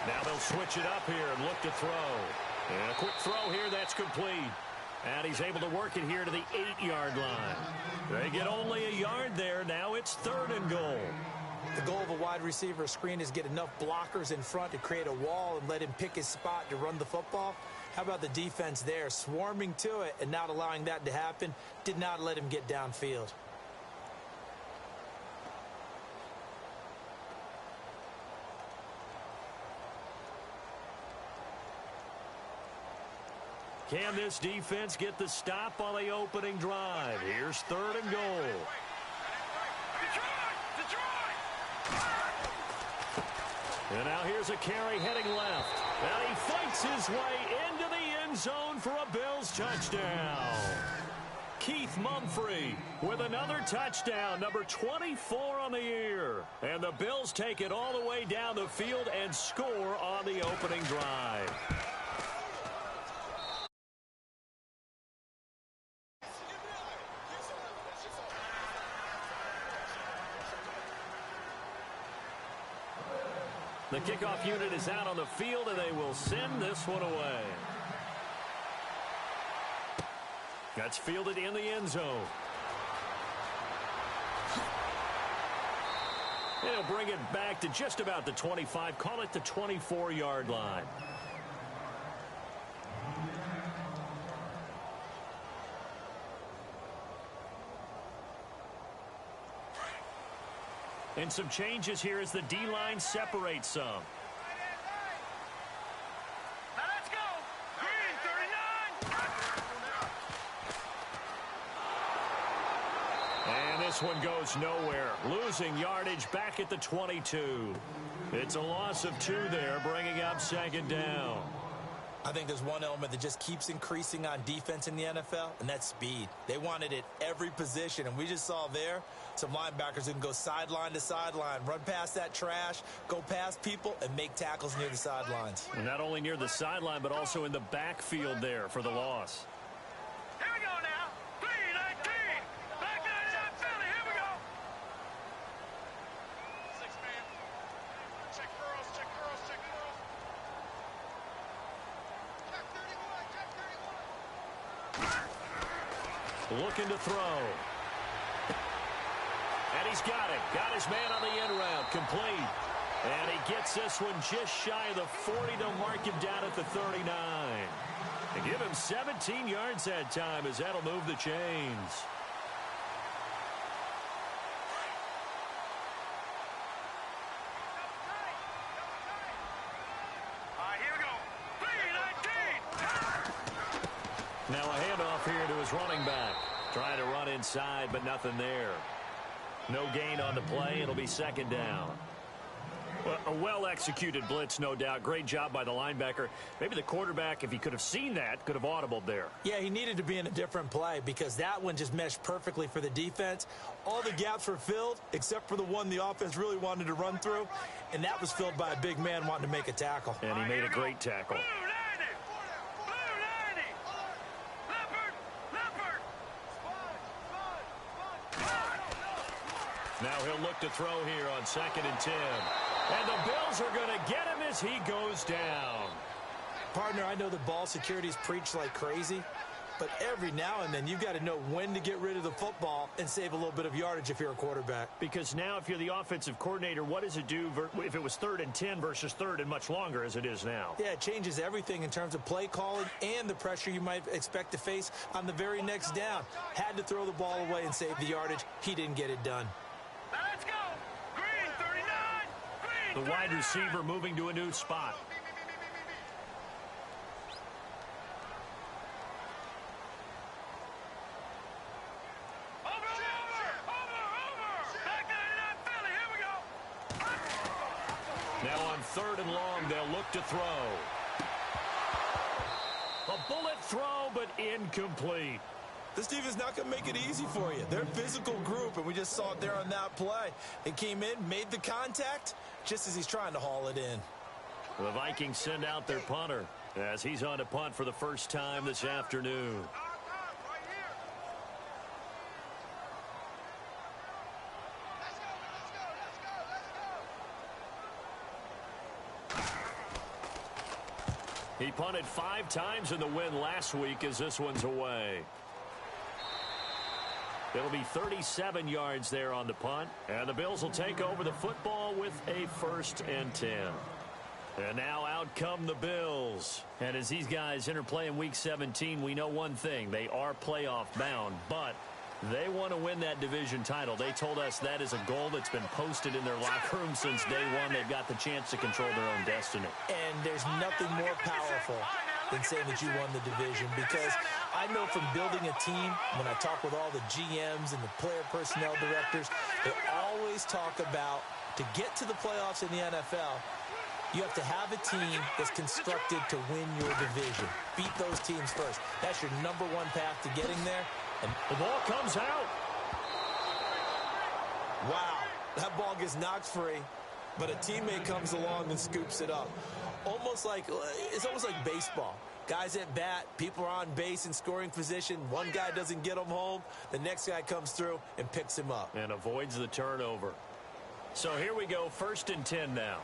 Now they'll switch it up here and look to throw. And a quick throw here, that's complete. And he's able to work it here to the 8-yard line. They get only a yard there. Now it's 3rd and goal. The goal of a wide receiver screen is get enough blockers in front to create a wall and let him pick his spot to run the football. How about the defense there, swarming to it and not allowing that to happen? Did not let him get downfield. Can this defense get the stop on the opening drive? Here's 3rd and goal. And now here's a carry heading left. And he fights his way into the end zone for a Bills touchdown. Keith Mumphrey with another touchdown, number 24 on the year. And the Bills take it all the way down the field and score on the opening drive. The kickoff unit is out on the field, and they will send this one away. That's fielded in the end zone. It'll bring it back to just about the 25. Call it the 24-yard line. And some changes here as the D-line separates some. Now let's go. Green, 39. And this one goes nowhere. Losing yardage back at the 22. It's a loss of 2 there, bringing up 2nd down. I think there's one element that just keeps increasing on defense in the NFL, and that's speed. They want it at every position, and we just saw there some linebackers who can go sideline to sideline, run past that trash, go past people, and make tackles near the sidelines. And not only near the sideline, but also in the backfield there for the loss. Here we go now. Green, 19. Back 99, Philly. Here we go. 6-man. Check girls, check girls, check girls. Check 31, check 31. Looking to throw. And he's got it. Got his man on the end route. Complete. And he gets this one just shy of the 40 to mark him down at the 39. And give him 17 yards that time as that'll move the chains. Here we go. Green, 19. Now a handoff here to his running back. Trying to run inside, but nothing there. No gain on the play. It'll be 2nd down. Well, a well-executed blitz, no doubt. Great job by the linebacker. Maybe the quarterback, if he could have seen that, could have audibled there. Yeah, he needed to be in a different play because that one just meshed perfectly for the defense. All the gaps were filled except for the one the offense really wanted to run through, and that was filled by a big man wanting to make a tackle. And he made a great tackle. Now he'll look to throw here on 2nd and 10. And the Bills are going to get him as he goes down. Partner, I know the ball security's preached like crazy, but every now and then you've got to know when to get rid of the football and save a little bit of yardage if you're a quarterback. Because now if you're the offensive coordinator, what does it do if it was 3rd and 10 versus 3rd and much longer as it is now? Yeah, it changes everything in terms of play calling and the pressure you might expect to face on the very next down. Had to throw the ball away and save the yardage. He didn't get it done. Let's go. Green, 39. Green, The wide receiver moving to a new spot. Over. Back 99, Philly. Here we go. Now on 3rd and long, they'll look to throw. A bullet throw, but incomplete. This defense not going to make it easy for you. They're a physical group, and we just saw it there on that play. They came in, made the contact, just as he's trying to haul it in. The Vikings send out their punter as he's on to punt for the first time this afternoon. He punted 5 times in the win last week as this one's away. It'll be 37 yards there on the punt. And the Bills will take over the football with a 1st and 10. And now out come the Bills. And as these guys interplay in Week 17, we know one thing. They are playoff bound, but they want to win that division title. They told us that is a goal that's been posted in their locker room since day one. They've got the chance to control their own destiny. And there's nothing more powerful than saying that you won the division, because I know from building a team, when I talk with all the GMs and the player personnel directors, they always talk about, to get to the playoffs in the NFL, you have to have a team that's constructed to win your division. Beat those teams first. That's your number one path to getting there. And the ball comes out. Wow, that ball gets knocked free, but a teammate comes along and scoops it up. It's almost like baseball. Guys at bat, people are on base in scoring position. One guy doesn't get him home. The next guy comes through and picks him up. And avoids the turnover. So here we go, 1st and 10 now.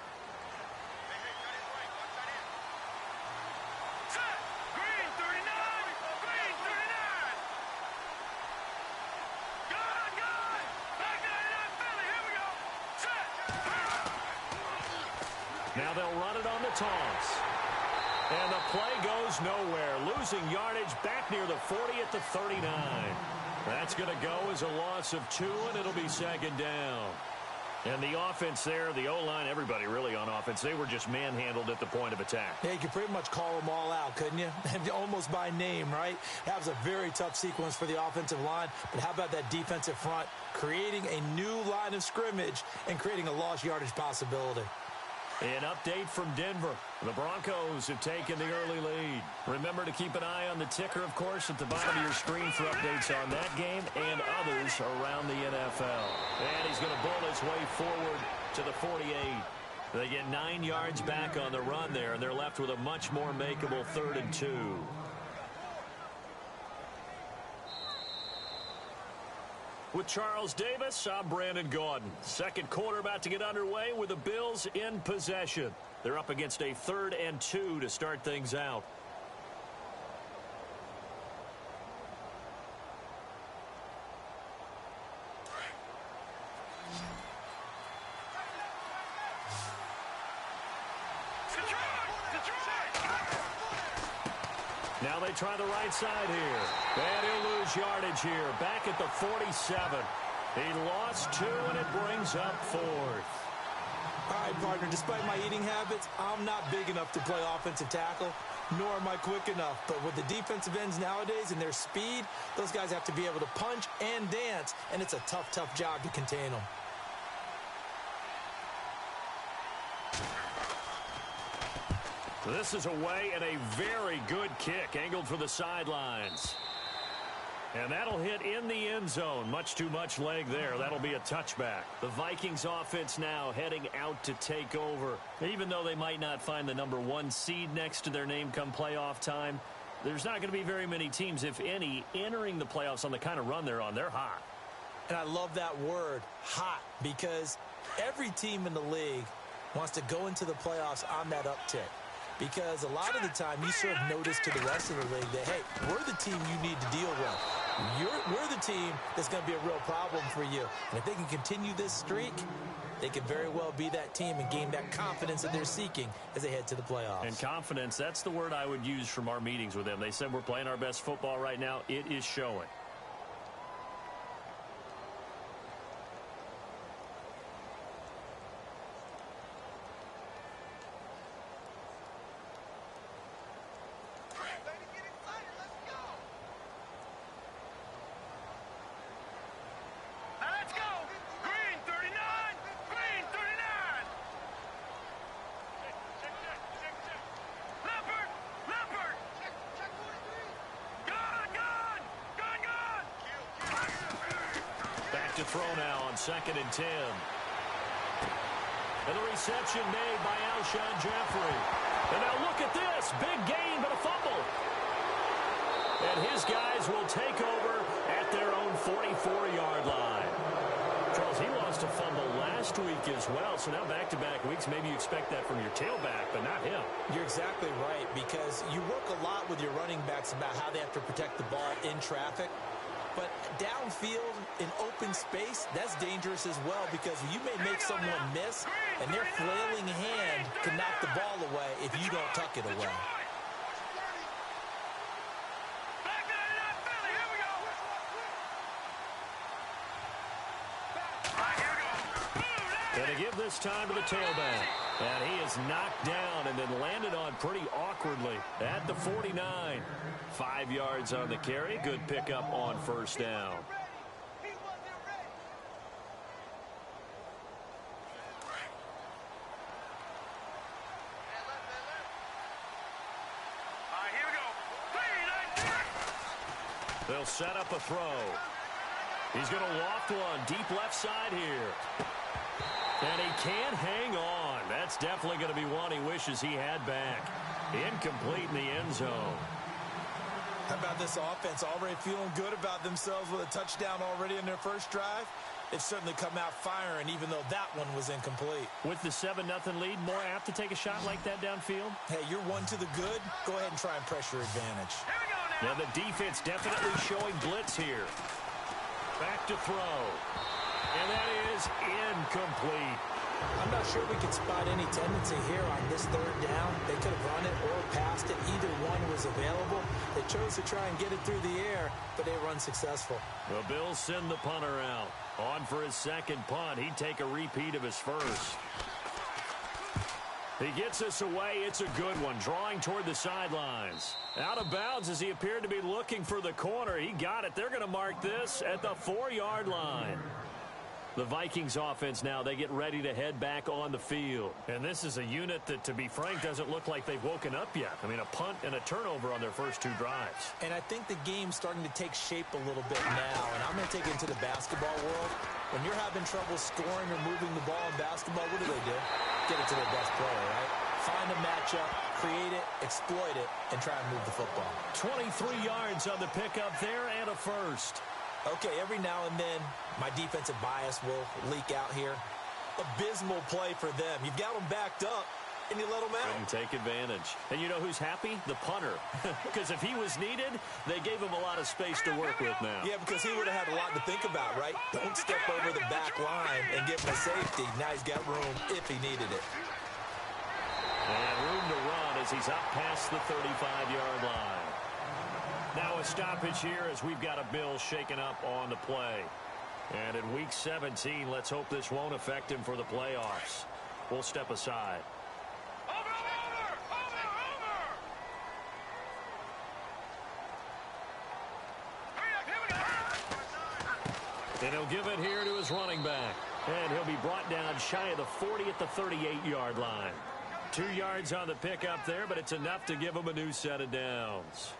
Now they'll run it on the toss. And the play goes nowhere. Losing yardage back near the 40 at the 39. That's going to go as a loss of 2, and it'll be 2nd down. And the offense there, the O-line, everybody really on offense, they were just manhandled at the point of attack. Yeah, you could pretty much call them all out, couldn't you? Almost by name, right? That was a very tough sequence for the offensive line. But how about that defensive front creating a new line of scrimmage and creating a lost yardage possibility? An update from Denver. The Broncos have taken the early lead. Remember to keep an eye on the ticker, of course, at the bottom of your screen for updates on that game and others around the NFL. And he's going to bull his way forward to the 48. They get 9 yards back on the run there, and they're left with a much more makeable 3rd and 2. With Charles Davis, I'm Brandon Gaudin. Second quarter about to get underway with the Bills in possession. They're up against a 3rd and 2 to start things out. Now they try the right side here. And he'll lose yardage here. Back at the 47. He lost 2, and it brings up 4th. All right, partner, despite my eating habits, I'm not big enough to play offensive tackle, nor am I quick enough. But with the defensive ends nowadays and their speed, those guys have to be able to punch and dance, and it's a tough, tough job to contain them. This is away, and a very good kick angled for the sidelines. And that'll hit in the end zone. Much too much leg there. That'll be a touchback. The Vikings offense now heading out to take over. Even though they might not find the number 1 seed next to their name come playoff time, there's not going to be very many teams, if any, entering the playoffs on the kind of run they're on. They're hot. And I love that word, hot, because every team in the league wants to go into the playoffs on that uptick. Because a lot of the time you serve notice to the rest of the league that, hey, we're the team you need to deal with. We're the team that's going to be a real problem for you. And if they can continue this streak, they could very well be that team and gain that confidence that they're seeking as they head to the playoffs. And confidence, that's the word I would use from our meetings with them. They said we're playing our best football right now. It is showing. To throw now on 2nd and 10. And the reception made by Alshon Jeffrey. And now look at this. Big gain, but a fumble. And his guys will take over at their own 44-yard line. Charles, he lost a fumble last week as well, so now back-to-back weeks, maybe you expect that from your tailback, but not him. You're exactly right, because you work a lot with your running backs about how they have to protect the ball in traffic. But downfield in open space, that's dangerous as well, because you may make someone miss, and their flailing hand can knock the ball away if you don't tuck it away. Going to give this time to the tailback. And he is knocked down and then landed on pretty awkwardly at the 49. 5 yards on the carry. Good pickup on first down. They'll set up a throw. He's going to loft one deep left side here. And he can't hang on. That's definitely going to be one he wishes he had back. Incomplete in the end zone. How about this offense already feeling good about themselves with a touchdown already in their first drive? They've certainly come out firing, even though that one was incomplete. With the 7-0 lead, more apt to take a shot like that downfield? Hey, you're one to the good. Go ahead and try and press your advantage. Now the defense definitely showing blitz here. Back to throw. And that is incomplete. I'm not sure we can spot any tendency here on this third down. They could have run it or passed it. Either one was available. They chose to try and get it through the air, but they were unsuccessful. The Bills send the punter out. On for his second punt. He'd take a repeat of his first. He gets this away. It's a good one. Drawing toward the sidelines. Out of bounds as he appeared to be looking for the corner. He got it. They're going to mark this at the 4-yard line. The Vikings offense now, they get ready to head back on the field. And this is a unit that, to be frank, doesn't look like they've woken up yet. I mean, a punt and a turnover on their first 2 drives. And I think the game's starting to take shape a little bit now. And I'm going to take it into the basketball world. When you're having trouble scoring or moving the ball in basketball, what do? Get it to their best player, right? Find a matchup, create it, exploit it, and try and move the football. 23 yards on the pickup there and a first. Okay, every now and then, my defensive bias will leak out here. Abysmal play for them. You've got them backed up, and you let them out. Couldn't take advantage. And you know who's happy? The punter. Because if he was needed, they gave him a lot of space to work with now. Yeah, because he would have had a lot to think about, right? Don't step over the back line and give him a safety. Now he's got room if he needed it. And room to run as he's up past the 35-yard line. Now a stoppage here as we've got a Bill shaken up on the play. And in Week 17, let's hope this won't affect him for the playoffs. We'll step aside. And he'll give it here to his running back. And he'll be brought down shy of the 40 at the 38-yard line. 2 yards on the pickup there, but it's enough to give him a new set of downs.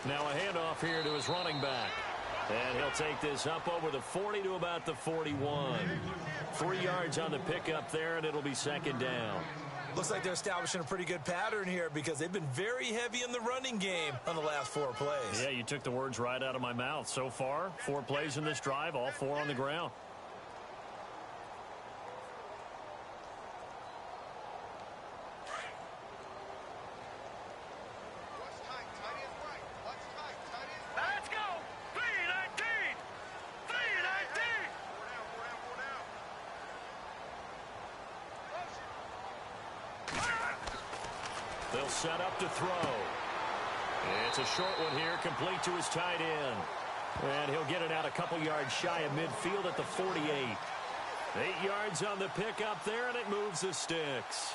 Now a handoff here to his running back. And he'll take this up over the 40 to about the 41. 3 yards on the pickup there, and it'll be second down. Looks like they're establishing a pretty good pattern here because they've been very heavy in the running game on the last 4 plays. Yeah, you took the words right out of my mouth. So far, 4 plays in this drive, all 4 on the ground. They'll set up to throw. It's a short one here, complete to his tight end. And he'll get it out a couple yards shy of midfield at the 48. 8 yards on the pickup there, and it moves the sticks.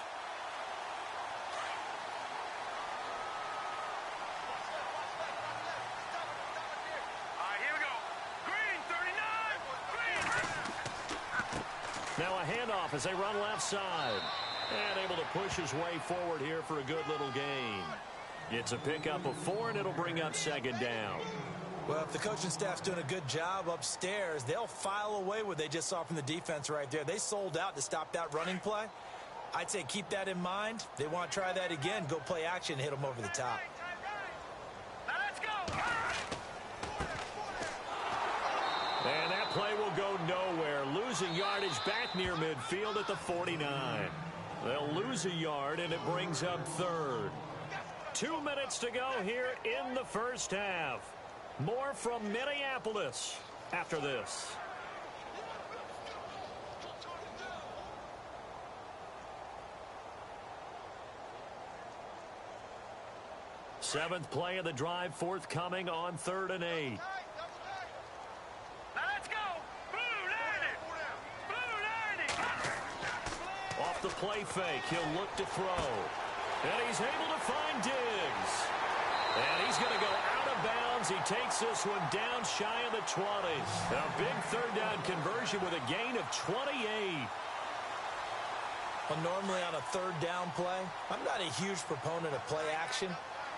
Now a handoff as they run left side. And able to push his way forward here for a good little gain. It's a pickup of 4, and it'll bring up second down. Well, if the coaching staff's doing a good job upstairs, they'll file away what they just saw from the defense right there. They sold out to stop that running play. I'd say keep that in mind. They want to try that again. Go play action, hit them over the top. Now let's go. And that play will go nowhere. Losing yardage back near midfield at the 49. They'll lose a yard, and it brings up third. 2 minutes to go here in the first half. More from Minneapolis after this. Seventh play of the drive forthcoming on 3rd and 8. Now let's go. Blue 90. Blue 90. Off the play fake, he'll look to throw. And he's able to find Diggs. And he's going to go out of bounds. He takes this one down shy of the 20. A big third down conversion with a gain of 28. Well, normally on a third down play, I'm not a huge proponent of play action.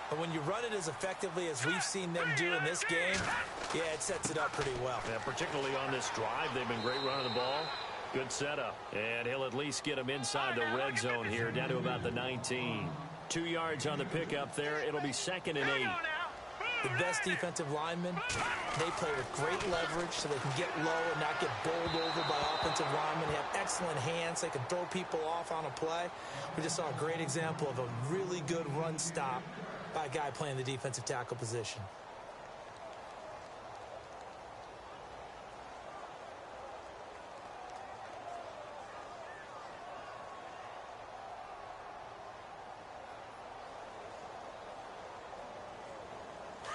But when you run it as effectively as we've seen them do in this game, yeah, it sets it up pretty well. Yeah, particularly on this drive, they've been great running the ball. Good setup. And he'll at least get him inside the red zone here, down to about the 19. 2 yards on the pickup there. It'll be 2nd and 8. The best defensive linemen, they play with great leverage so they can get low and not get bowled over by offensive linemen. They have excellent hands. They can throw people off on a play. We just saw a great example of a really good run stop by a guy playing the defensive tackle position.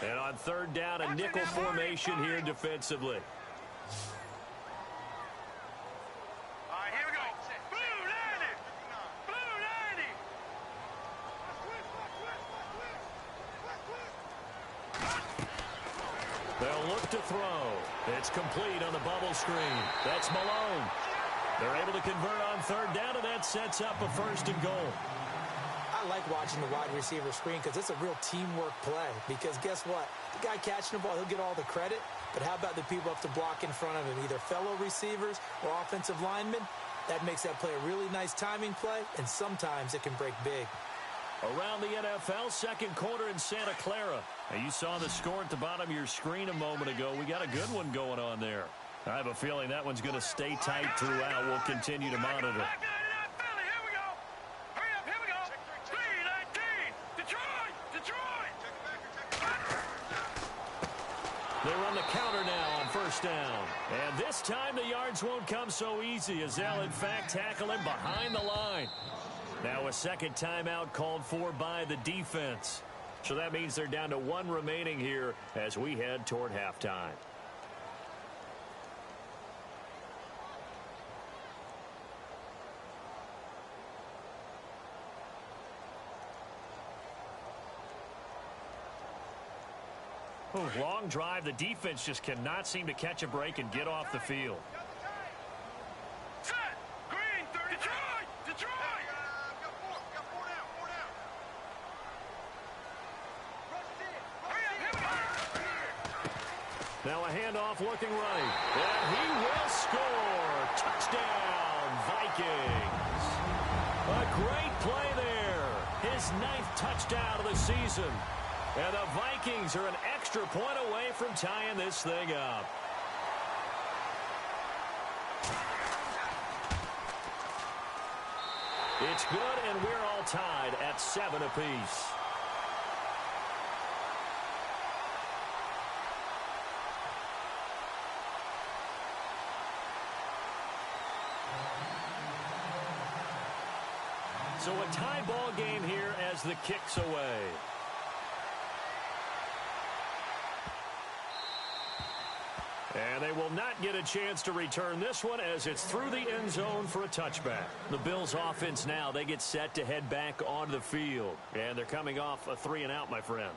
And on 3rd down, a nickel formation here defensively. All right, here we go. Blue 90. Blue 90. They'll look to throw. It's complete on the bubble screen. That's Malone. They're able to convert on 3rd down, and that sets up a 1st and goal. I like watching the wide receiver screen because it's a real teamwork play. Because guess what? The guy catching the ball, he'll get all the credit. But how about the people have to block in front of him, either fellow receivers or offensive linemen? That makes that play a really nice timing play, and sometimes it can break big. Around the NFL, second quarter in Santa Clara. Now, you saw the score at the bottom of your screen a moment ago. We got a good one going on there. I have a feeling that one's going to stay tight throughout. We'll continue to monitor. Back 99 Philly. Here we go. Hurry up. Here we go. 319. Detroit. Detroit. They run the counter now on 1st down. And this time the yards won't come so easy as they'll, in fact, tackle him behind the line. Now a second timeout called for by the defense. So that means they're down to 1 remaining here as we head toward halftime. Long drive. The defense just cannot seem to catch a break and get off the field. Set. Green 30. Detroit. Detroit. Got four down. Hurry up. Here we go. Now a handoff looking right. And he will score. Touchdown, Vikings. A great play there. His 9th touchdown of the season. And the Vikings are an extra point away from tying this thing up. It's good, and we're all tied at 7 apiece. So a tie ball game here as the kick's away. And they will not get a chance to return this one as it's through the end zone for a touchback. The Bills offense now, they get set to head back onto the field. And they're coming off a 3-and-out, my friend.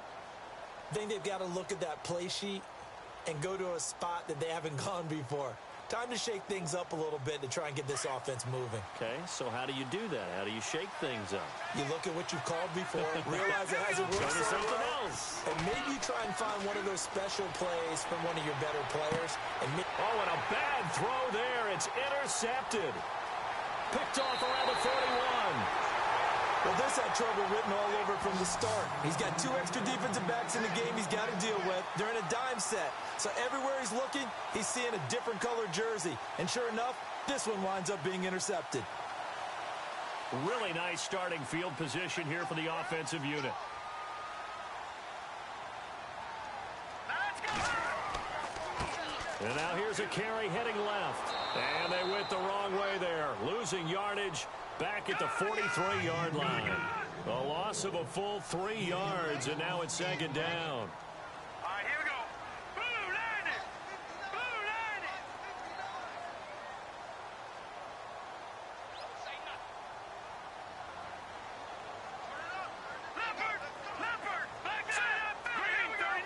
I think they've got to look at that play sheet and go to a spot that they haven't gone before. Time to shake things up a little bit to try and get this offense moving. Okay, so how do you do that? How do you shake things up? You look at what you've called before, realize it hasn't worked Go to so something well, else. and maybe try and find one of those special plays from one of your better players. And and a bad throw there. It's intercepted. Picked off around the 41. Well, this had trouble written all over from the start. He's got 2 extra defensive backs in the game he's got to deal with. They're in a dime set. So everywhere he's looking, he's seeing a different colored jersey. And sure enough, this one winds up being intercepted. Really nice starting field position here for the offensive unit. And now here's a carry heading left. And they went the wrong way there, losing yardage back at the 43-yard line. A loss of a full 3 yards, and now it's second down. All right, here we go. Blue landed. Blue landed. Don't say nothing. Leopard. Leopard. Back up. Green 39.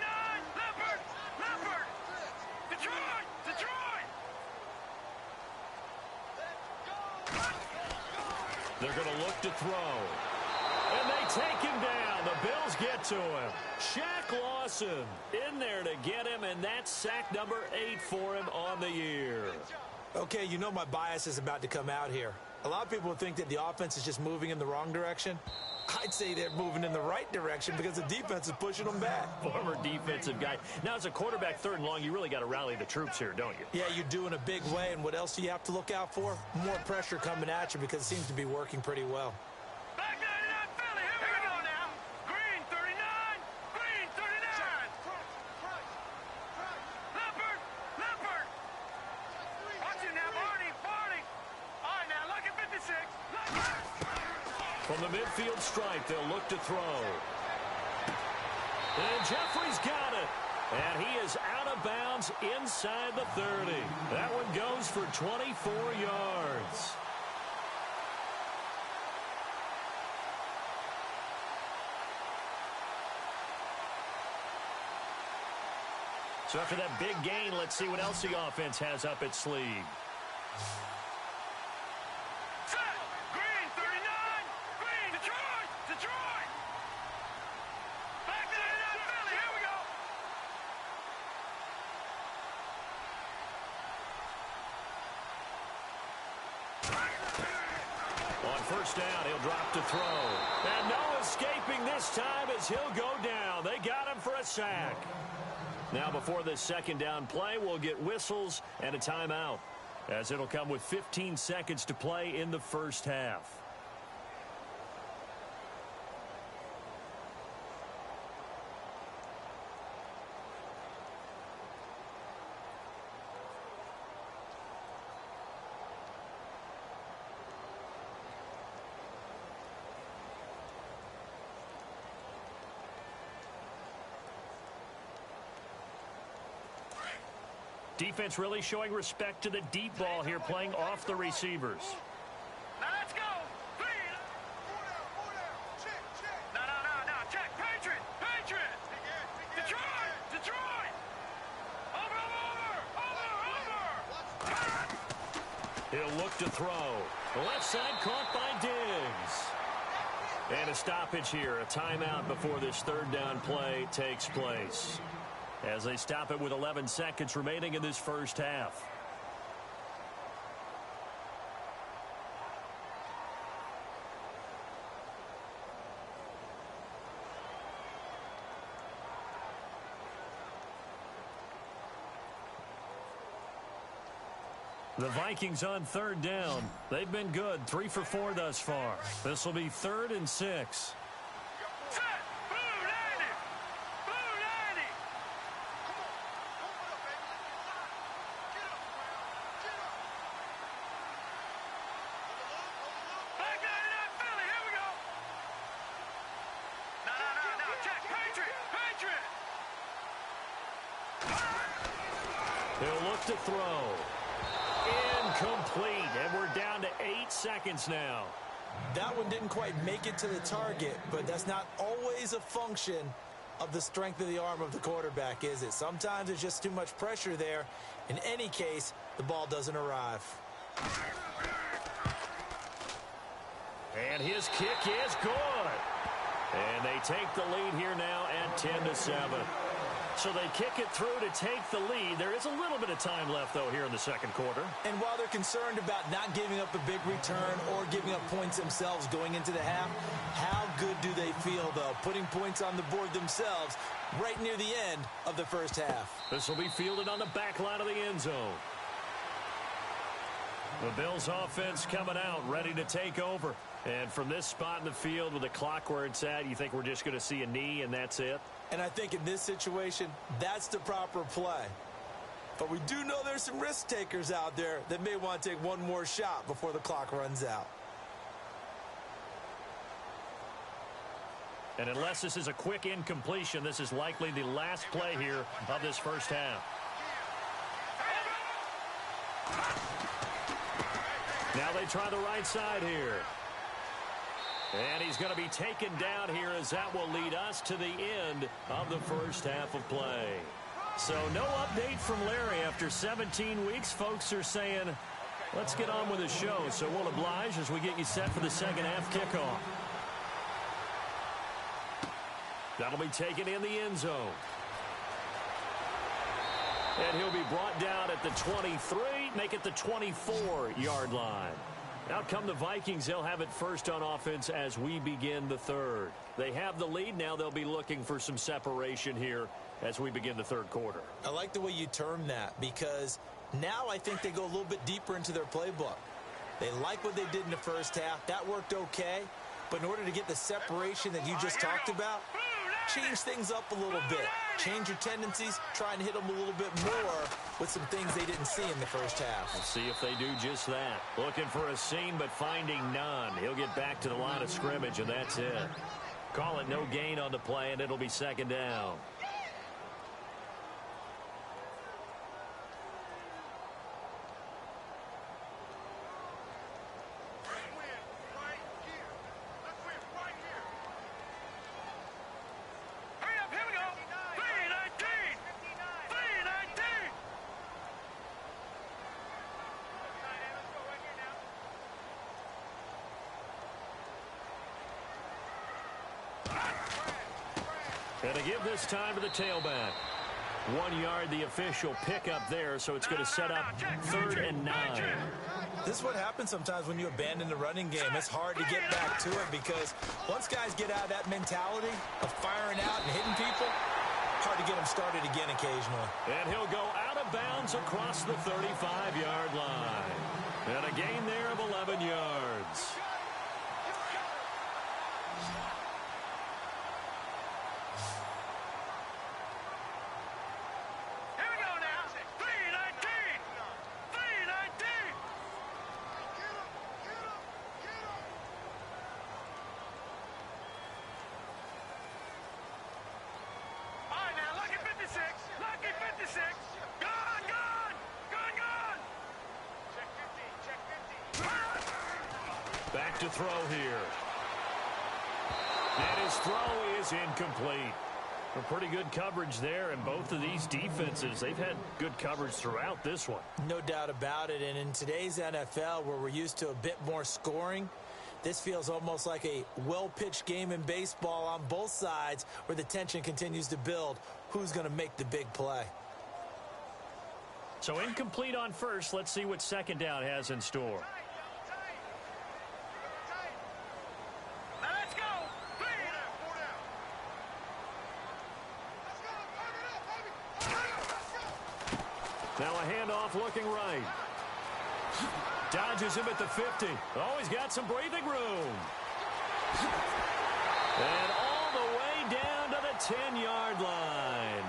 Leopard. Leopard. Detroit. Detroit. They're going to look to throw. And they take him down. The Bills get to him. Shaq Lawson in there to get him, and that's sack number 8 for him on the year. Okay, you know my bias is about to come out here. A lot of people would think that the offense is just moving in the wrong direction. I'd say they're moving in the right direction because the defense is pushing them back. Former defensive guy. Now, as a quarterback, 3rd and long, you really got to rally the troops here, don't you? Yeah, you do in a big way. And what else do you have to look out for? More pressure coming at you because it seems to be working pretty well. Back 99 Philly. Here we go now. Green 39. Green 39. Leopard. Leopard. Watch it now, Barney. Barney. All right, now look at 56. Leopard. From the midfield stripe, they'll look to throw. And Jeffrey's got it. And he is out of bounds inside the 30. That one goes for 24 yards. So after that big gain, let's see what else the offense has up its sleeve. Green 39. Green. Detroit. Detroit. Back to 99 Philly. Here we go. On first down, he'll drop to throw. And no escaping this time as he'll go down. They got him for a sack. Now before this second down play, we'll get whistles and a timeout, as it'll come with 15 seconds to play in the first half. Defense really showing respect to the deep ball here, playing off the receivers. Now let's go. Green. No. Check. Patriot. Patriot. Detroit. Detroit. Over. He'll look to throw. Left side caught by Diggs. And a stoppage here, a timeout before this third down play takes place, as they stop it with 11 seconds remaining in this first half. The Vikings on third down. They've been good, 3 for 4 thus far. This will be 3rd and 6. He'll look to throw. Incomplete, and we're down to 8 seconds now. That one didn't quite make it to the target, but that's not always a function of the strength of the arm of the quarterback, is it? Sometimes there's just too much pressure there. In any case, the ball doesn't arrive. And his kick is good. And they take the lead here now at 10-7. So they kick it through to take the lead. There is a little bit of time left, though, here in the second quarter. And while they're concerned about not giving up a big return or giving up points themselves going into the half, how good do they feel, though, putting points on the board themselves right near the end of the first half? This will be fielded on the back line of the end zone. The Bills offense coming out, ready to take over. And from this spot in the field with the clock where it's at, you think we're just going to see a knee and that's it? And I think in this situation, that's the proper play. But we do know there's some risk takers out there that may want to take one more shot before the clock runs out. And unless this is a quick incompletion, this is likely the last play here of this first half. Now they try the right side here. And he's going to be taken down here as that will lead us to the end of the first half of play. So no update from Larry after 17 weeks. Folks are saying, let's get on with the show. So we'll oblige as we get you set for the second half kickoff. That'll be taken in the end zone. And he'll be brought down at the 23, make it the 24-yard line. Out come the Vikings. They'll have it first on offense as we begin the third. They have the lead. Now they'll be looking for some separation here as we begin the third quarter. I like the way you term that because now I think they go a little bit deeper into their playbook. They like what they did in the first half. That worked okay. But in order to get the separation that you just talked about, change things up a little bit. Change your tendencies, try and hit them a little bit more with some things they didn't see in the first half. We'll see if they do just that. Looking for a seam, but finding none. He'll get back to the line of scrimmage, and that's it. Call it no gain on the play, and it'll be second down. And to give this time to the tailback. 1 yard, the official pickup there, so it's going to set up 3rd and 9. This is what happens sometimes when you abandon the running game. It's hard to get back to it because once guys get out of that mentality of firing out and hitting people, hard to get them started again occasionally. And he'll go out of bounds across the 35-yard line. And a gain there of 11 yards. Back to throw here. And his throw is incomplete. A pretty good coverage there, and both of these defenses, they've had good coverage throughout this one. No doubt about it, and in today's NFL, where we're used to a bit more scoring, this feels almost like a well-pitched game in baseball on both sides where the tension continues to build. Who's going to make the big play? So incomplete on first. Let's see what second down has in store. Now a handoff looking right. Dodges him at the 50. Oh, he's got some breathing room. And all the way down to the 10-yard line.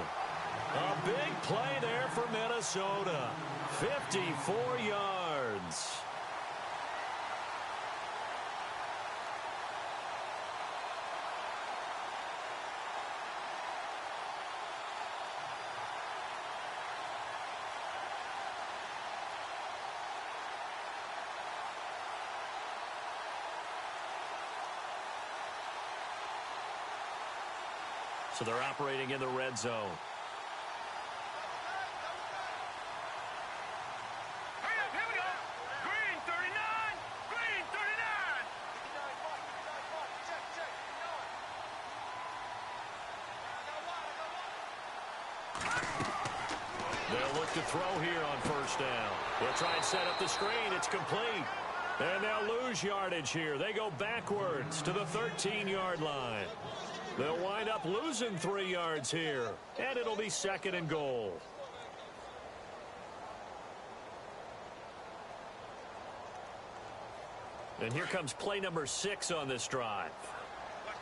A big play there for Minnesota. 54 yards. So they're operating in the red zone. Hurry up, here we go. Green 39. Green 39. They'll look to throw here on first down. They'll try and set up the screen. It's complete. And they'll lose yardage here. They go backwards to the 13-yard line. They'll wind up losing 3 yards here. And it'll be second and goal. And here comes play number 6 on this drive. Here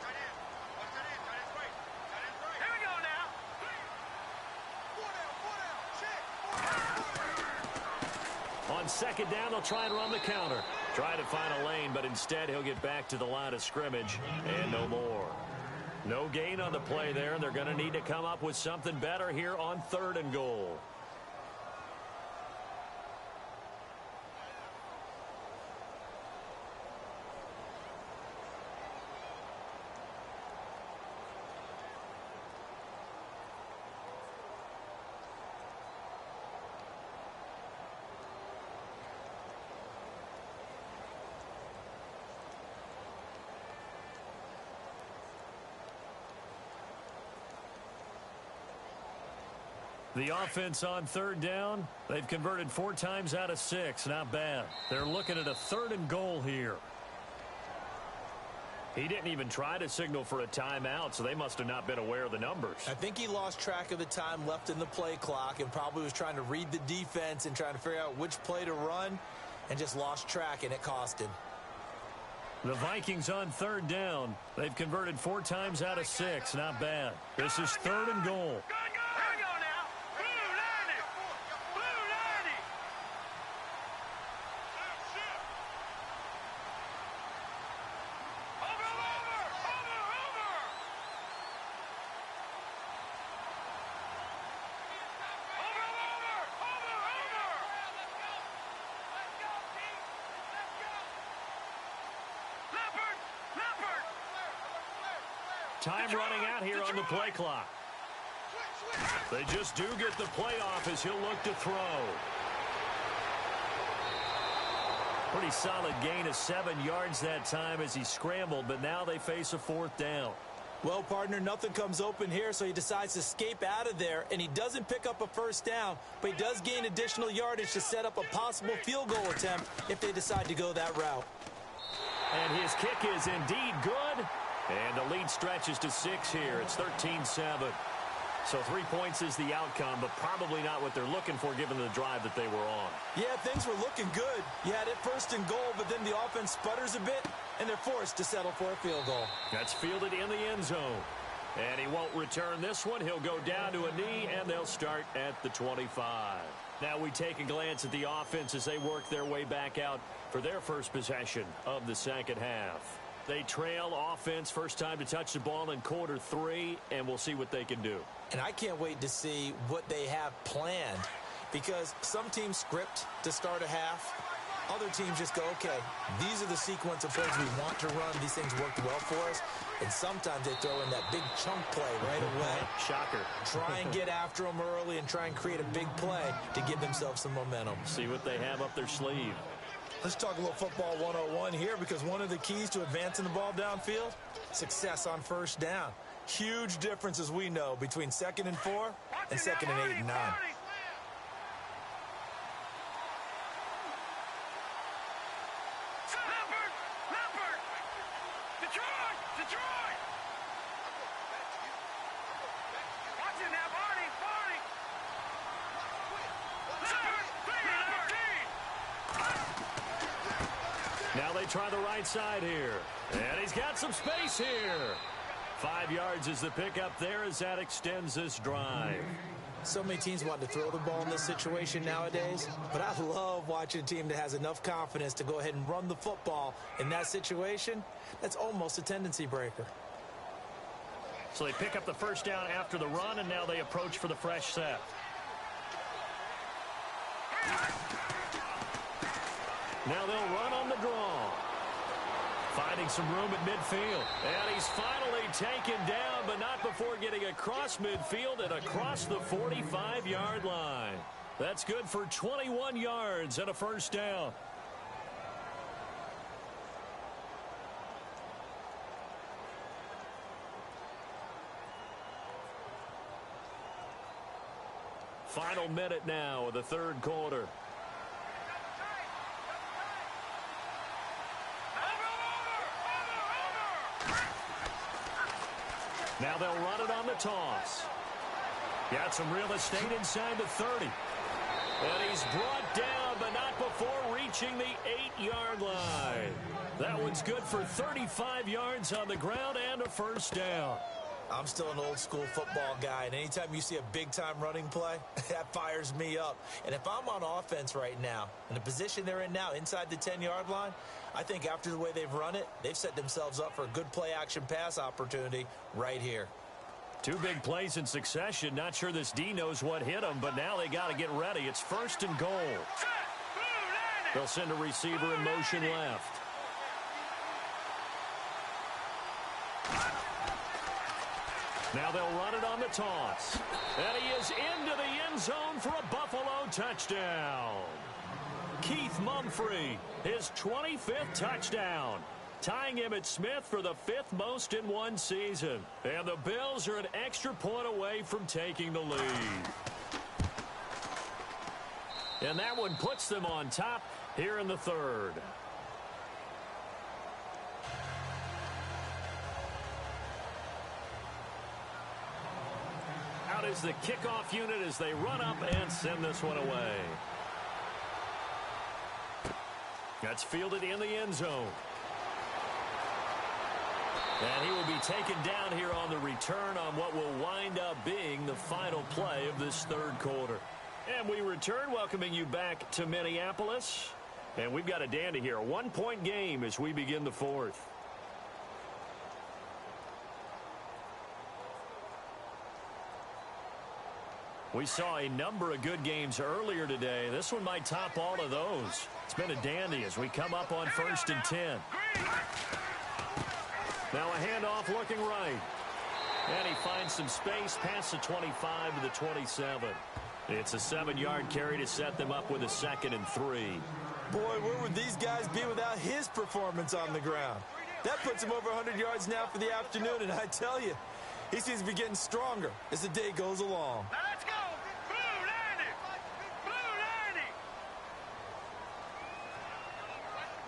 we go now. On second down, they'll try and run the counter. Try to find a lane, but instead he'll get back to the line of scrimmage and no more. No gain on the play there, and they're going to need to come up with something better here on third and goal. The offense on third down, they've converted 4 times out of 6. Not bad. They're looking at a third and goal here. He didn't even try to signal for a timeout, so they must have not been aware of the numbers. I think he lost track of the time left in the play clock and probably was trying to read the defense and trying to figure out which play to run and just lost track, and it cost him. The Vikings on third down. They've converted 4 times out of 6. Not bad. This is third and goal. Time running out here on the play clock. They just do get the play off as he'll look to throw. Pretty solid gain of 7 yards that time as he scrambled, but now they face a 4th down. Well, partner, nothing comes open here, so he decides to escape out of there, and he doesn't pick up a first down, but he does gain additional yardage to set up a possible field goal attempt if they decide to go that route. And his kick is indeed good. And the lead stretches to 6 here. It's 13-7. So 3 points is the outcome, but probably not what they're looking for given the drive that they were on. Yeah, things were looking good. You had it first and goal, but then the offense sputters a bit, and they're forced to settle for a field goal. That's fielded in the end zone. And he won't return this one. He'll go down to a knee, and they'll start at the 25. Now we take a glance at the offense as they work their way back out for their first possession of the second half. They trail offense, first time to touch the ball in quarter 3, and we'll see what they can do. And I can't wait to see what they have planned, because some teams script to start a half. Other teams just go, okay, these are the sequence of plays we want to run. These things worked well for us. And sometimes they throw in that big chunk play right away. Shocker. Try and get after them early and try and create a big play to give themselves some momentum. See what they have up their sleeve. Let's talk a little football 101 here, because one of the keys to advancing the ball downfield, success on first down. Huge difference, as we know, between 2nd and 4 and 2nd and 8 and 9. Now they try the right side here. And he's got some space here. 5 yards is the pickup there as that extends this drive. So many teams want to throw the ball in this situation nowadays, but I love watching a team that has enough confidence to go ahead and run the football in that situation. That's almost a tendency breaker. So they pick up the first down after the run, and now they approach for the fresh set. Now they'll run on the draw. Finding some room at midfield. And he's finally taken down, but not before getting across midfield and across the 45-yard line. That's good for 21 yards and a first down. Final minute now of the third quarter. Now they'll run it on the toss. Got some real estate inside the 30. And he's brought down, but not before reaching the 8-yard line. That one's good for 35 yards on the ground and a first down. I'm still an old-school football guy, and anytime you see a big-time running play, that fires me up. And if I'm on offense right now, in the position they're in now, inside the 10-yard line, I think after the way they've run it, they've set themselves up for a good play-action pass opportunity right here. Two big plays in succession. Not sure this D knows what hit him, but now they got to get ready. It's first and goal. They'll send a receiver in motion left. Now they'll run it on the toss. And he is into the end zone for a Buffalo touchdown. Keith Mumphrey, his 25th touchdown, tying Emmitt Smith for the 5th most in one season. And the Bills are an extra point away from taking the lead. And that one puts them on top here in the third. Out is the kickoff unit as they run up and send this one away. That's fielded in the end zone. And he will be taken down here on the return on what will wind up being the final play of this third quarter. And we return, welcoming you back to Minneapolis. And we've got a dandy here, a one-point game as we begin the fourth. We saw a number of good games earlier today. This one might top all of those. It's been a dandy as we come up on 1st and 10. Now a handoff looking right. And he finds some space past the 25 to the 27. It's a 7-yard carry to set them up with a 2nd and 3. Boy, where would these guys be without his performance on the ground? That puts him over 100 yards now for the afternoon, and I tell you, he seems to be getting stronger as the day goes along. Now let's go. Blue 90. Blue 90.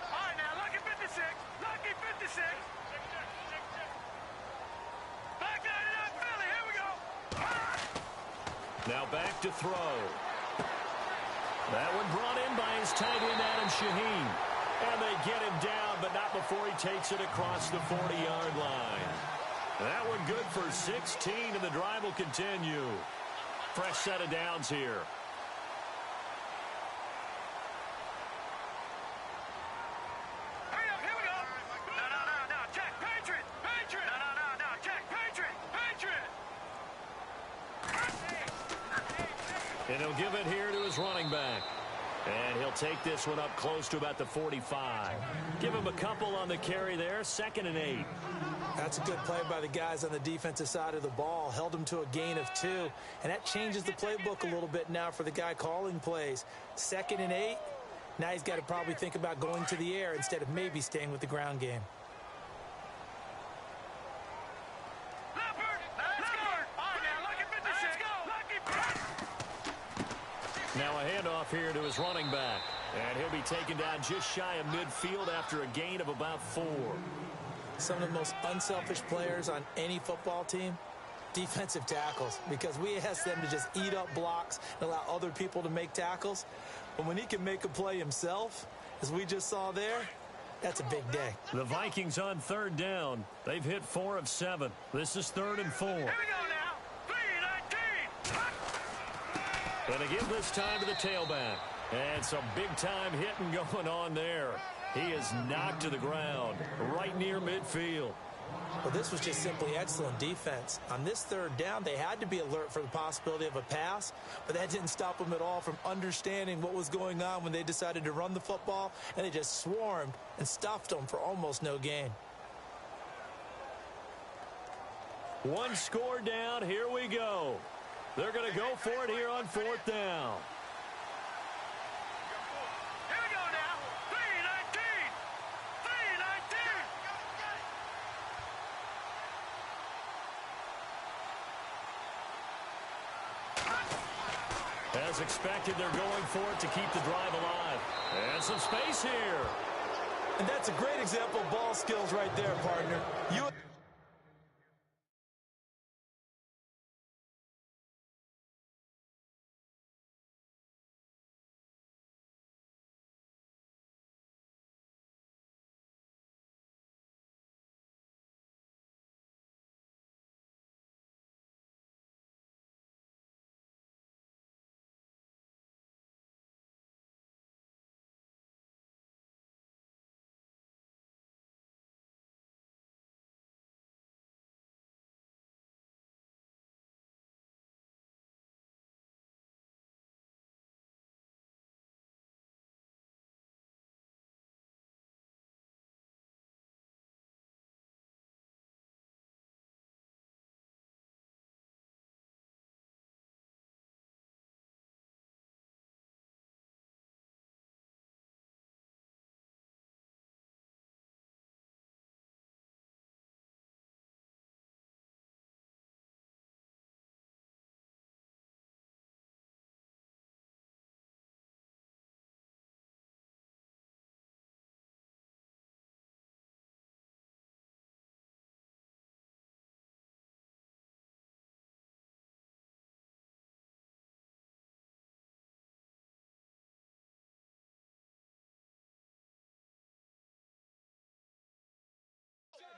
All right, now, lucky 56. Lucky 56. Back down it up, Philly. Here we go. Now back to throw. That one brought in by his tight end, Adam Shaheen. And they get him down, but not before he takes it across the 40-yard line. That one good for 16, and the drive will continue. Fresh set of downs here. Hurry up, here we go. No, check, Patriot. Patriot. No, check, Patriot. Patriot. And he'll give it here to his running back. And he'll take this one up close to about the 45. Give him a couple on the carry there, 2nd and 8. That's a good play by the guys on the defensive side of the ball. Held him to a gain of 2. And that changes the playbook a little bit now for the guy calling plays. 2nd and 8. Now he's got to probably think about going to the air instead of maybe staying with the ground game. Now a handoff here to his running back. And he'll be taken down just shy of midfield after a gain of about 4. Some of the most unselfish players on any football team, defensive tackles, because we ask them to just eat up blocks and allow other people to make tackles. But when he can make a play himself, as we just saw there, that's a big day. The Vikings on 3rd down. They've hit 4 of 7. This is 3rd and 4. Here we go now. 3-19. And again this time to the tailback. And some big-time hitting going on there. He is knocked to the ground right near midfield. Well, this was just simply excellent defense. On this third down, they had to be alert for the possibility of a pass, but that didn't stop them at all from understanding what was going on when they decided to run the football, and they just swarmed and stuffed them for almost no gain. One score down. Here we go. They're going to go for it here on fourth down. Here we go now. 3-19. 3-19. As expected, they're going for it to keep the drive alive. And some space here. And that's a great example of ball skills right there, partner.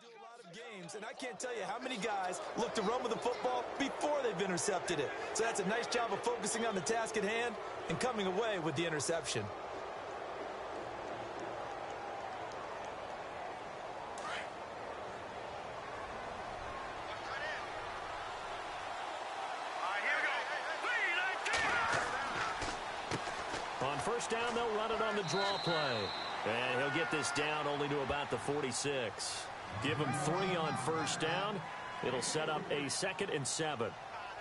Do a lot of games, and I can't tell you how many guys look to run with the football before they've intercepted it. So that's a nice job of focusing on the task at hand and coming away with the interception. On first down, they'll run it on the draw play. And he'll get this down only to about the 46. Give him 3 on first down. It'll set up a 2nd and 7.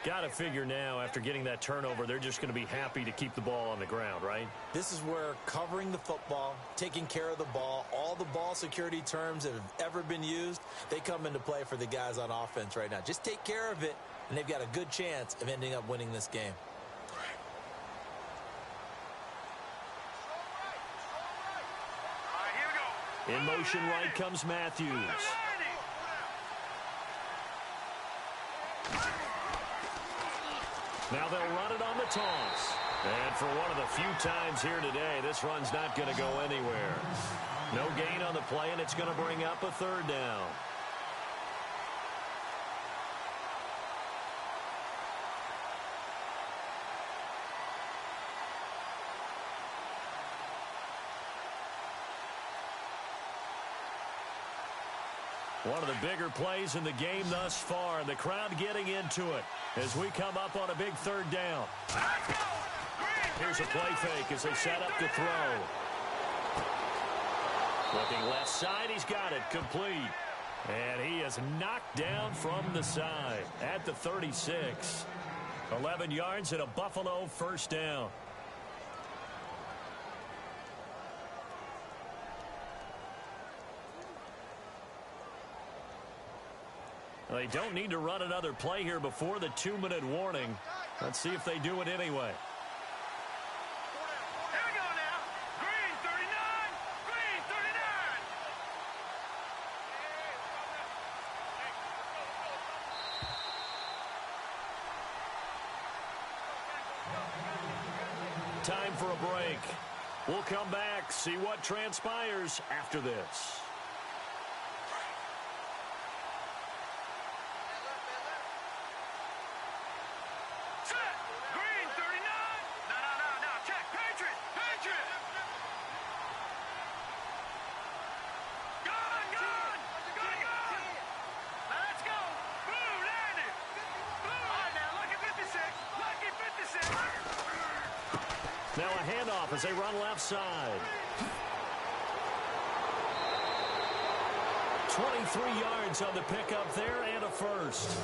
Got to figure now, after getting that turnover, they're just going to be happy to keep the ball on the ground, right? This is where covering the football, taking care of the ball, all the ball security terms that have ever been used, they come into play for the guys on offense right now. Just take care of it, and they've got a good chance of ending up winning this game. In motion right comes Matthews. Now they'll run it on the toss. And for one of the few times here today, this run's not going to go anywhere. No gain on the play, and it's going to bring up a 3rd down. One of the bigger plays in the game thus far, and the crowd getting into it as we come up on a big 3rd down. Here's a play fake as they set up to throw. Looking left side, he's got it complete. And he is knocked down from the side at the 36. 11 yards and a Buffalo 1st down. They don't need to run another play here before the 2-minute warning. Let's see if they do it anyway. Here we go now. Green 39. Green 39. Time for a break. We'll come back, see what transpires after this. Now a handoff as they run left side. 23 yards on the pickup there and a first.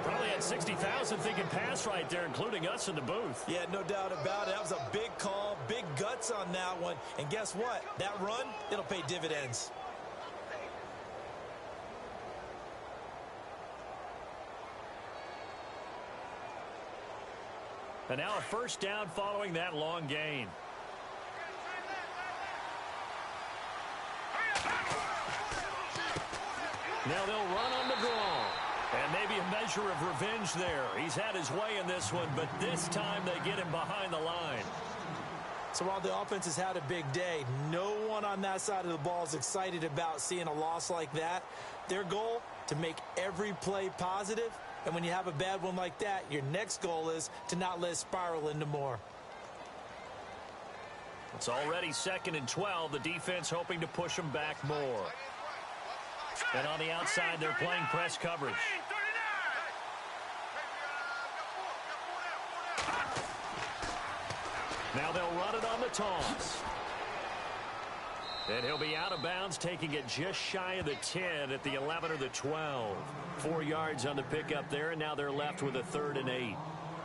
Probably had 60,000 thinking pass right there, including us in the booth. Yeah, no doubt about it. That was a big call, big guts on that one. And guess what? That run, it'll pay dividends. And now a first down following that long gain. Now they'll run on the draw. And maybe a measure of revenge there. He's had his way in this one, but this time they get him behind the line. So while the offense has had a big day, no one on that side of the ball is excited about seeing a loss like that. Their goal, to make every play positive. And when you have a bad one like that, your next goal is to not let it spiral into more. It's already 2nd and 12. The defense hoping to push them back more. And on the outside, they're playing press coverage. Now they'll run it on the toss. And he'll be out of bounds, taking it just shy of the 10 at the 11 or the 12. 4 yards on the pickup there, and now they're left with a 3rd and 8.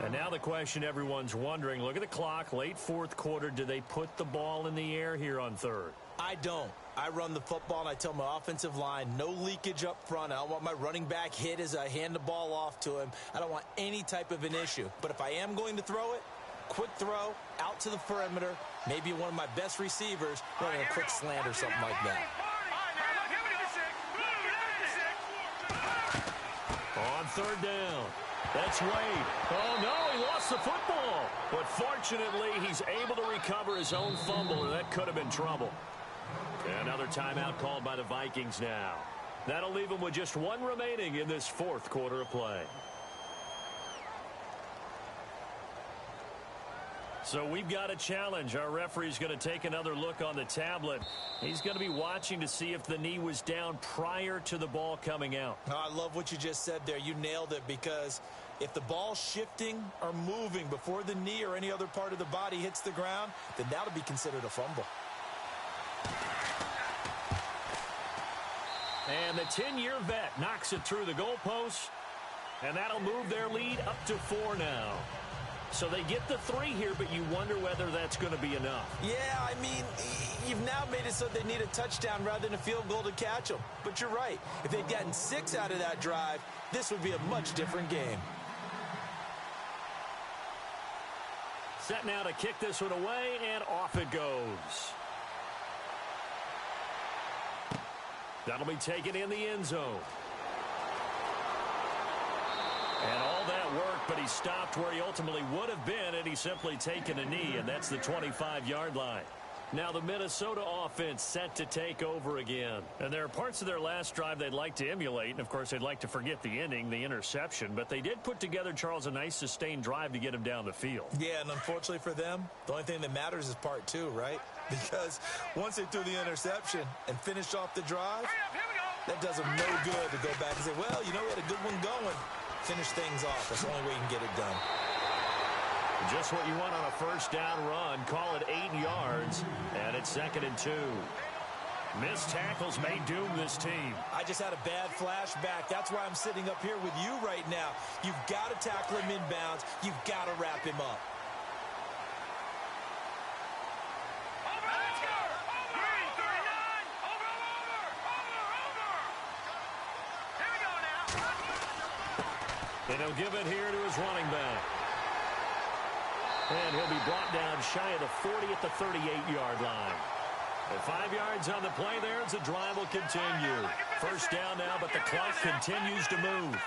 And now the question everyone's wondering, look at the clock, late 4th quarter, do they put the ball in the air here on 3rd? I don't. I run the football, and I tell my offensive line, no leakage up front. I don't want my running back hit as I hand the ball off to him. I don't want any type of an issue. But if I am going to throw it, quick throw, out to the perimeter, maybe one of my best receivers running a quick slant or something like that. On 3rd down. That's Wade. Oh, no, he lost the football. But fortunately, he's able to recover his own fumble, and that could have been trouble. Another timeout called by the Vikings now. That'll leave them with just 1 remaining in this 4th quarter of play. So we've got a challenge. Our referee's going to take another look on the tablet. He's going to be watching to see if the knee was down prior to the ball coming out. Oh, I love what you just said there. You nailed it, because if the ball's shifting or moving before the knee or any other part of the body hits the ground, then that'll be considered a fumble. And the 10-year vet knocks it through the goalpost, and that'll move their lead up to 4 now. So they get the 3 here, but you wonder whether that's going to be enough. Yeah, I mean, you've now made it so they need a touchdown rather than a field goal to catch them. But you're right. If they'd gotten 6 out of that drive, this would be a much different game. Set now to kick this one away, and off it goes. That'll be taken in the end zone. And all that work, but he stopped where he ultimately would have been, and he's simply taken a knee, and that's the 25-yard line. Now the Minnesota offense set to take over again. And there are parts of their last drive they'd like to emulate, and of course they'd like to forget the ending, the interception, but they did put together, Charles, a nice sustained drive to get him down the field. Yeah, and unfortunately for them, the only thing that matters is part 2, right? Because once they threw the interception and finished off the drive, that does them no good to go back and say, well, you know, we had a good one going. Finish things off. That's the only way you can get it done. Just what you want on a first down run. Call it 8 yards, and it's 2nd and 2. Missed tackles may doom this team. I just had a bad flashback. That's why I'm sitting up here with you right now. You've got to tackle him inbounds. You've got to wrap him up. And he'll give it here to his running back. And he'll be brought down shy of the 40 at the 38-yard line. And 5 yards on the play there as the drive will continue. First down now, but the clock continues to move.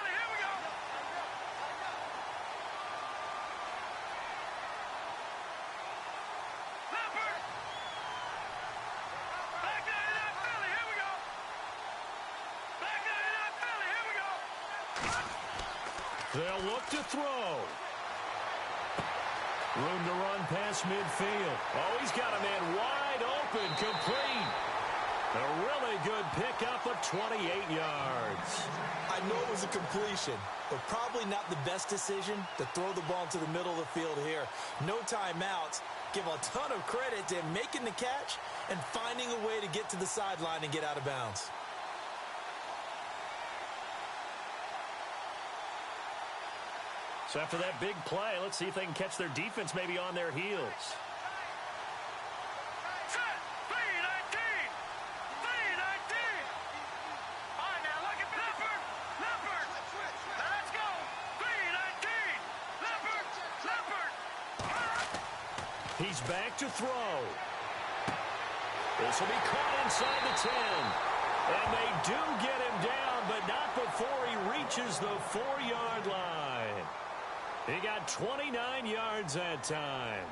They'll look to throw. Room to run past midfield. Oh, he's got a man wide open, complete. A really good pickup of 28 yards. I know it was a completion, but probably not the best decision to throw the ball into the middle of the field here. No timeouts. Give a ton of credit to him making the catch and finding a way to get to the sideline and get out of bounds. So after that big play, let's see if they can catch their defense maybe on their heels. Set. 3-19. 3-19. All right, now look at Leopard. Leopard. Now let's go. 3-19. Leopard. Leopard. He's back to throw. This will be caught inside the 10. And they do get him down, but not before he reaches the 4-yard line. He got 29 yards that time.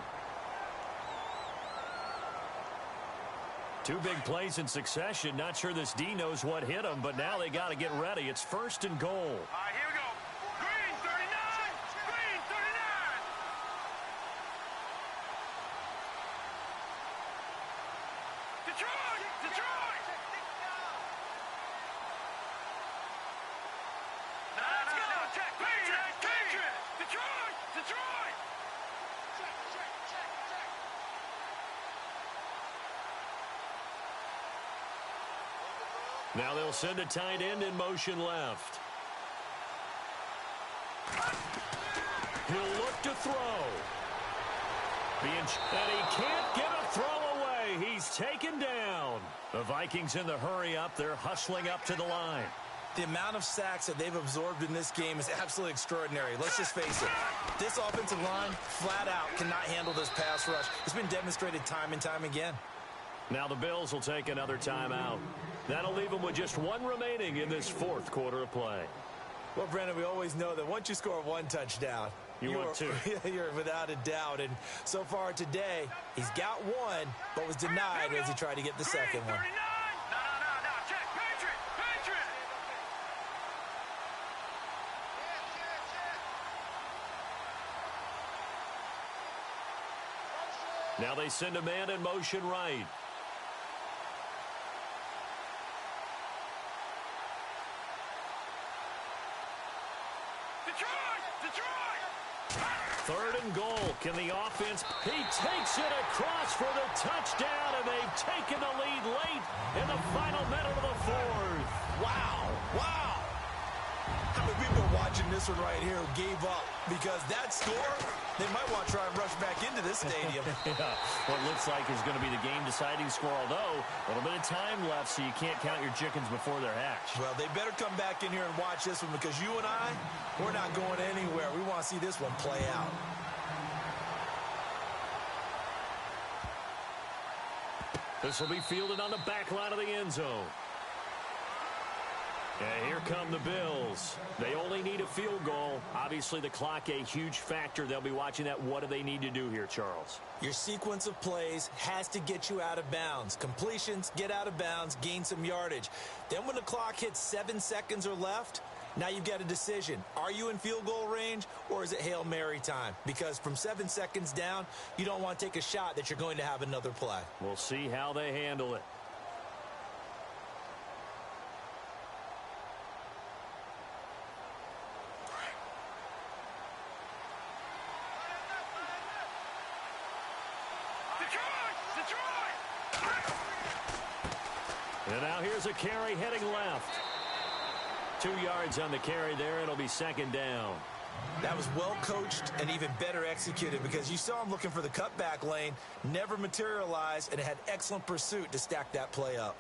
Two big plays in succession. Not sure this D knows what hit him, but now they got to get ready. It's 1st and goal. All right, here we go. Green 39. Green 39. Detroit. Detroit. Now let's go. Check. Patriots. Detroit. Detroit. Check. Now they'll send a tight end in motion left. He'll look to throw. And he can't get a throw away. He's taken down. The Vikings in the hurry up. They're hustling up to the line. The amount of sacks that they've absorbed in this game is absolutely extraordinary. Let's just face it. This offensive line, flat out, cannot handle this pass rush. It's been demonstrated time and time again. Now the Bills will take another timeout. That'll leave them with just one remaining in this 4th quarter of play. Well, Brandon, we always know that once you score one touchdown, you're without a doubt. And so far today, he's got one, but was denied as he tried to get the second one. No. Check. Patriot. Now they send a man in motion right. Detroit. 3rd and goal. Can the offense? He takes it across for the touchdown, and they've taken the lead late in the final minute of the 4th. Wow. How many people are watching this one right here who gave up? Because that score, they might want to try and rush back into this stadium. Yeah, what looks like is going to be the game-deciding score, although a little bit of time left, so you can't count your chickens before they're hatched. Well, they better come back in here and watch this one, because you and I, we're not going anywhere. We want to see this one play out. This will be fielded on the back line of the end zone. And here come the Bills. They only need a field goal. Obviously, the clock a huge factor. They'll be watching that. What do they need to do here, Charles? Your sequence of plays has to get you out of bounds. Completions, get out of bounds, gain some yardage. Then when the clock hits 7 seconds or left, now you've got a decision. Are you in field goal range, or is it Hail Mary time? Because from 7 seconds down, you don't want to take a shot that you're going to have another play. We'll see how they handle it. And now here's a carry heading left. 2 yards on the carry there. It'll be 2nd down. That was well coached and even better executed, because you saw him looking for the cutback lane, never materialized, and had excellent pursuit to stack that play up.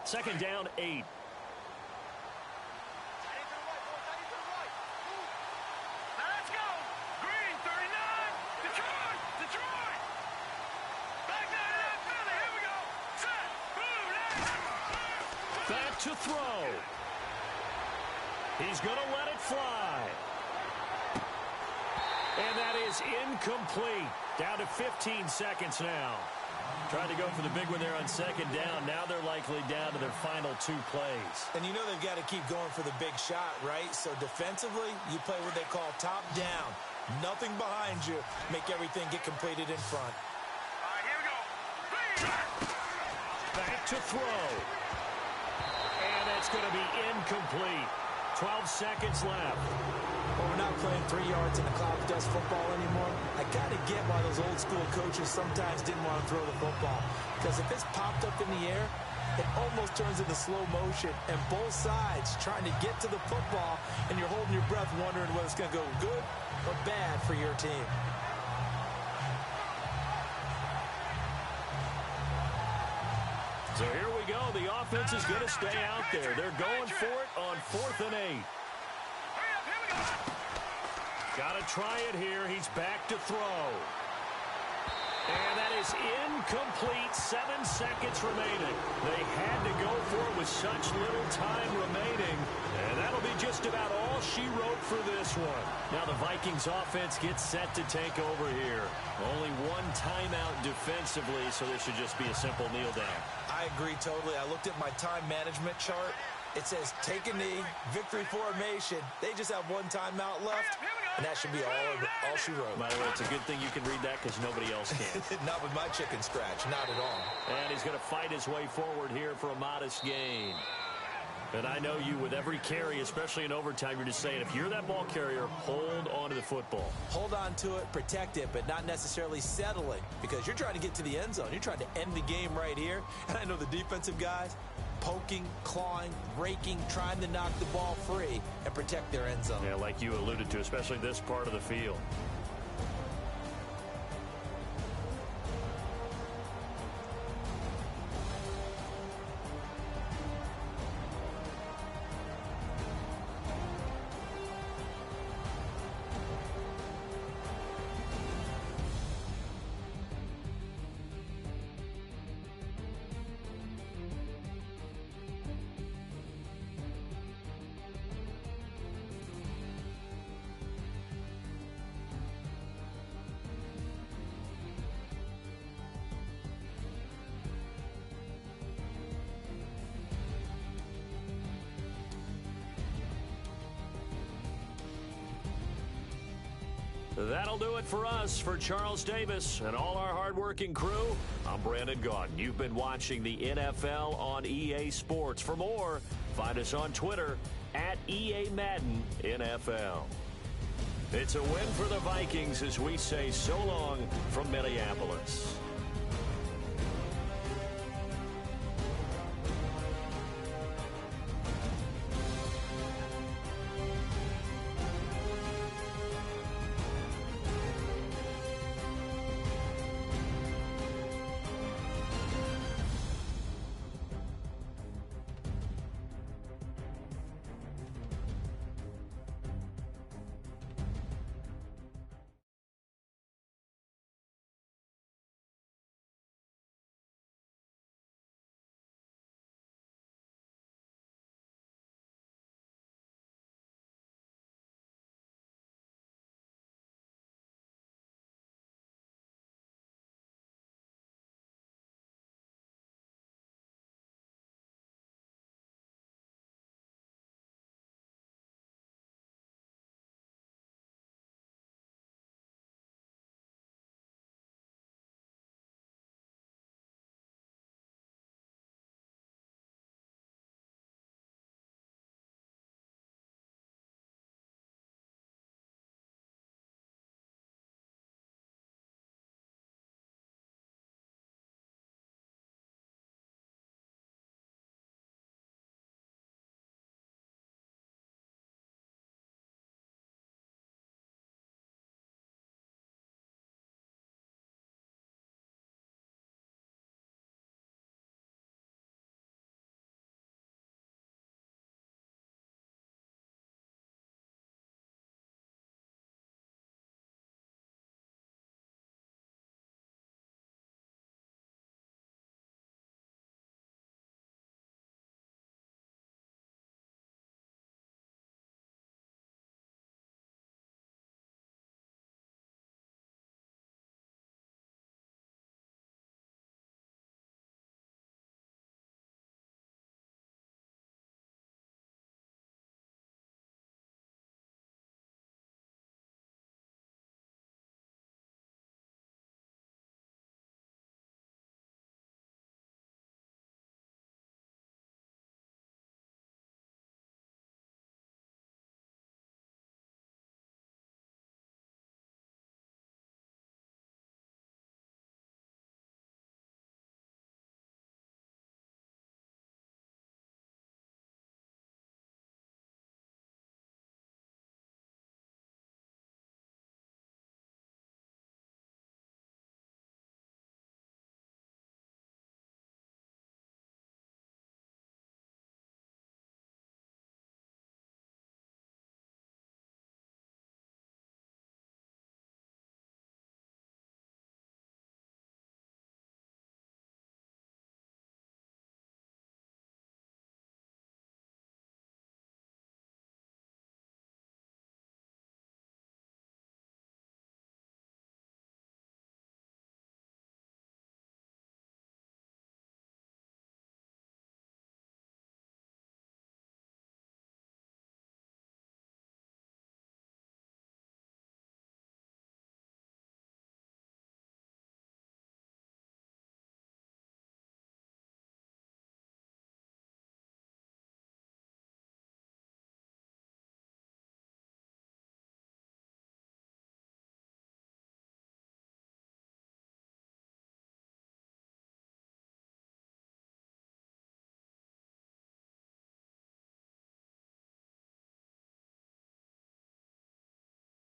Second down, 8. To throw. He's going to let it fly. And that is incomplete. Down to 15 seconds now. Tried to go for the big one there on 2nd down. Now they're likely down to their final 2 plays. And you know they've got to keep going for the big shot, right? So defensively, you play what they call top down. Nothing behind you. Make everything get completed in front. All right, here we go. Back to throw. And that's going to be incomplete. 12 seconds left. Well, we're not playing 3 yards in the cloud of dust football anymore. I got to get why those old school coaches sometimes didn't want to throw the football. Because if it's popped up in the air, it almost turns into slow motion. And both sides trying to get to the football, and you're holding your breath wondering whether it's going to go good or bad for your team. So here we go. The offense is going to stay out there. They're going for it on 4th and 8. Got to try it here. He's back to throw. And that is incomplete. 7 seconds remaining. They had to go for it with such little time remaining. And that'll be just about all she wrote for this one. Now the Vikings offense gets set to take over here. Only one timeout defensively, so this should just be a simple kneel down. I agree totally. I looked at my time management chart. It says take a knee, victory formation. They just have one timeout left, and that should be all she wrote. By the way, it's a good thing you can read that because nobody else can. Not with my chicken scratch, not at all. And he's going to fight his way forward here for a modest gain. And I know you, with every carry, especially in overtime, you're just saying, if you're that ball carrier, hold on to the football. Hold on to it, protect it, but not necessarily settling, because you're trying to get to the end zone. You're trying to end the game right here. And I know the defensive guys, poking, clawing, raking, trying to knock the ball free and protect their end zone. Yeah, like you alluded to, especially this part of the field. That'll do it for us. For Charles Davis and all our hardworking crew, I'm Brandon Gaudin. You've been watching the NFL on EA Sports. For more, find us on Twitter at EA Madden NFL. It's a win for the Vikings as we say so long from Minneapolis.